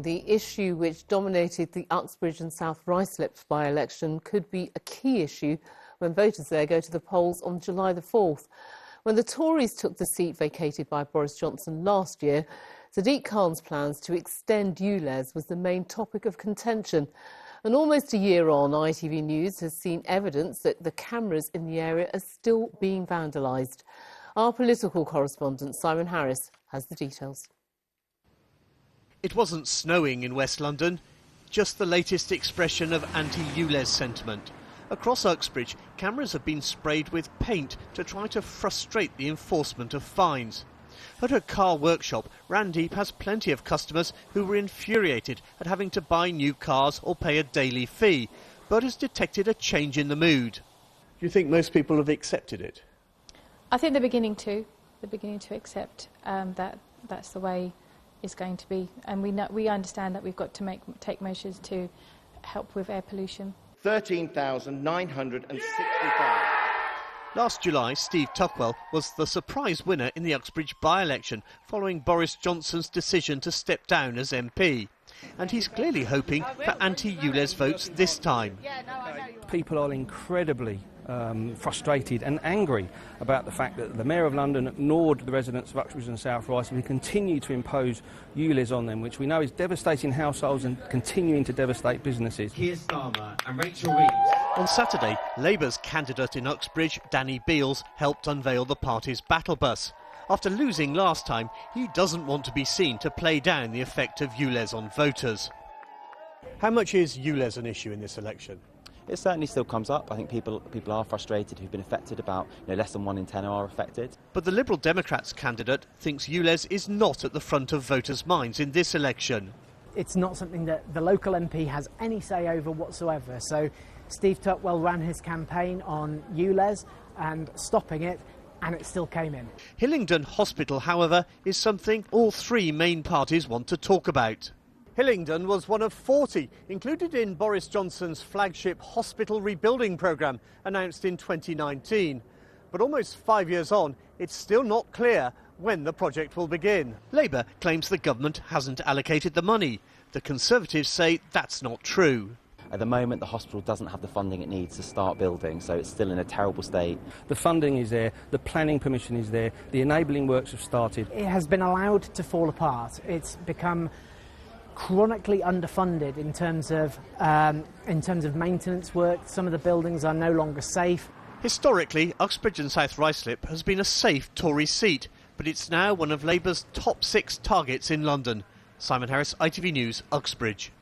The issue which dominated the Uxbridge and South Ruislip by-election could be a key issue when voters there go to the polls on July the 4th. When the Tories took the seat vacated by Boris Johnson last year, Sadiq Khan's plans to extend ULEZ was the main topic of contention. And almost a year on, ITV News has seen evidence that the cameras in the area are still being vandalised. Our political correspondent, Simon Harris, has the details. It wasn't snowing in West London, just the latest expression of anti-ULEZ sentiment. Across Uxbridge, cameras have been sprayed with paint to try to frustrate the enforcement of fines. At her car workshop, Randeep has plenty of customers who were infuriated at having to buy new cars or pay a daily fee, but has detected a change in the mood. Do you think most people have accepted it? I think they're beginning to accept that that's the way it's going to be, and we understand that we've got to take measures to help with air pollution. 13,965. Last July, Steve Tuckwell was the surprise winner in the Uxbridge by-election following Boris Johnson's decision to step down as MP. And he's clearly hoping for anti-ULEZ votes this time. People are incredibly frustrated and angry about the fact that the Mayor of London ignored the residents of Uxbridge and South Ruislip and continue to impose ULEZ on them, which we know is devastating households and continuing to devastate businesses. Keir Starmer and Rachel Reeves. On Saturday, Labour's candidate in Uxbridge, Danny Beales, helped unveil the party's battle bus. After losing last time, he doesn't want to be seen to play down the effect of ULEZ on voters. How much is ULEZ an issue in this election? It certainly still comes up. I think people are frustrated who've been affected. About less than 1 in 10 are affected. But the Liberal Democrats candidate thinks ULEZ is not at the front of voters' minds in this election. It's not something that the local MP has any say over whatsoever. So Steve Tuckwell ran his campaign on ULEZ and stopping it, and it still came in. Hillingdon Hospital, however, is something all three main parties want to talk about. Hillingdon was one of 40 included in Boris Johnson's flagship hospital rebuilding programme announced in 2019. But almost 5 years on, it's still not clear when the project will begin. Labour claims the government hasn't allocated the money. The Conservatives say that's not true. At the moment, the hospital doesn't have the funding it needs to start building, so it's still in a terrible state. The funding is there, the planning permission is there, the enabling works have started. It has been allowed to fall apart. It's become chronically underfunded in terms of maintenance work. Some of the buildings are no longer safe. Historically, Uxbridge and South Ruislip has been a safe Tory seat, but it's now one of Labour's top 6 targets in London. Simon Harris, ITV News, Uxbridge.